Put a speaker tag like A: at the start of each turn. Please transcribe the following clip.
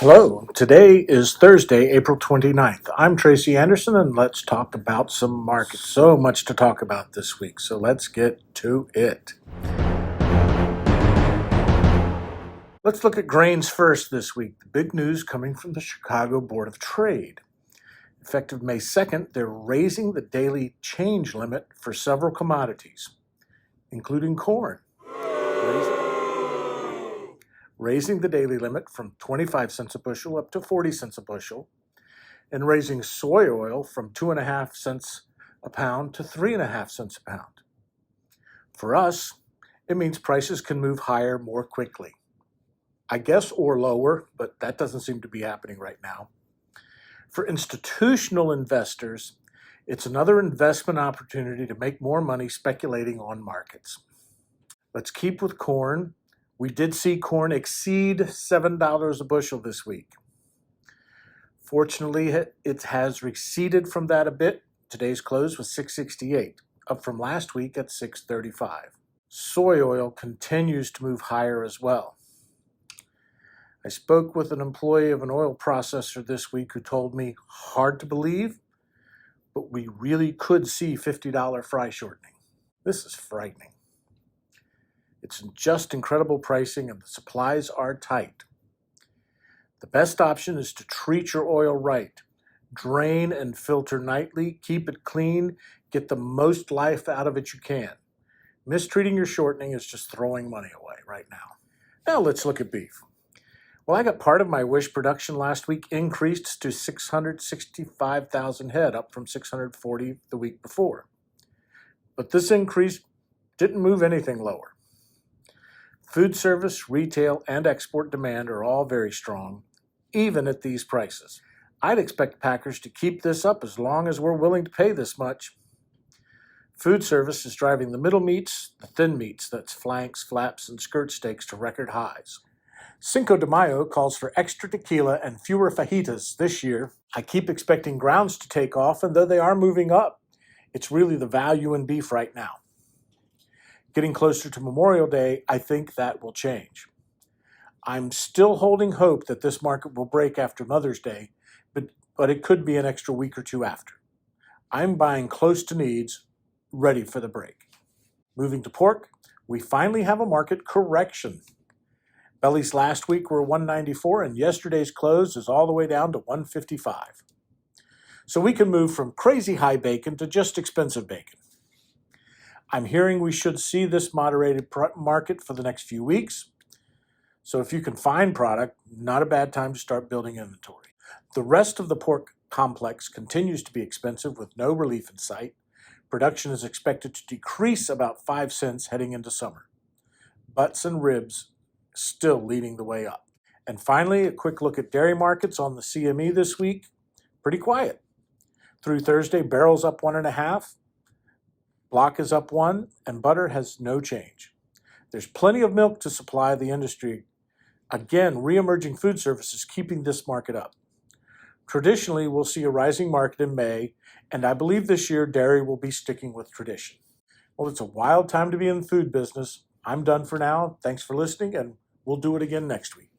A: Hello, today is Thursday, April 29th. I'm Tracy Anderson, and let's talk about some markets. So much to talk about this week, so let's get to it. Let's look at grains first this week. The big news coming from the Chicago Board of Trade. Effective May 2nd, they're raising the daily change limit for several commodities, including corn. Raising the daily limit from 25 cents a bushel up to 40 cents a bushel, and raising soy oil from 2.5 cents a pound to 3.5 cents a pound. For us, it means prices can move higher more quickly. I guess or lower, but that doesn't seem to be happening right now. For institutional investors, it's another investment opportunity to make more money speculating on markets. Let's keep with corn. We did see corn exceed $7 a bushel this week. Fortunately, it has receded from that a bit. Today's close was $6.68, up from last week at $6.35. Soy oil continues to move higher as well. I spoke with an employee of an oil processor this week who told me, hard to believe, but we really could see $50 fry shortening. This is frightening. It's just incredible pricing and the supplies are tight. The best option is to treat your oil right. Drain and filter nightly, keep it clean, get the most life out of it you can. Mistreating your shortening is just throwing money away right now. Now let's look at beef. Well, I got part of my wish production last week increased to 665,000 head, up from 640 the week before. But this increase didn't move anything lower. Food service, retail, and export demand are all very strong, even at these prices. I'd expect packers to keep this up as long as we're willing to pay this much. Food service is driving the middle meats, the thin meats, that's flanks, flaps, and skirt steaks, to record highs. Cinco de Mayo calls for extra tequila and fewer fajitas this year. I keep expecting grounds to take off, and though they are moving up, it's really the value in beef right now. Getting closer to Memorial Day, I think that will change. I'm still holding hope that this market will break after Mother's Day, but it could be an extra week or two after. I'm buying close to needs, ready for the break. Moving to pork, we finally have a market correction. Bellies last week were 194, and yesterday's close is all the way down to 155. So we can move from crazy high bacon to just expensive bacon. I'm hearing we should see this moderated market for the next few weeks. So if you can find product, not a bad time to start building inventory. The rest of the pork complex continues to be expensive with no relief in sight. Production is expected to decrease about 5 cents heading into summer. Butts and ribs still leading the way up. And finally, a quick look at dairy markets on the CME this week. Pretty quiet. Through Thursday, barrels up 1.5. Block is up 1, and butter has no change. There's plenty of milk to supply the industry. Again, re-emerging food service is keeping this market up. Traditionally, we'll see a rising market in May, and I believe this year dairy will be sticking with tradition. Well, it's a wild time to be in the food business. I'm done for now. Thanks for listening, and we'll do it again next week.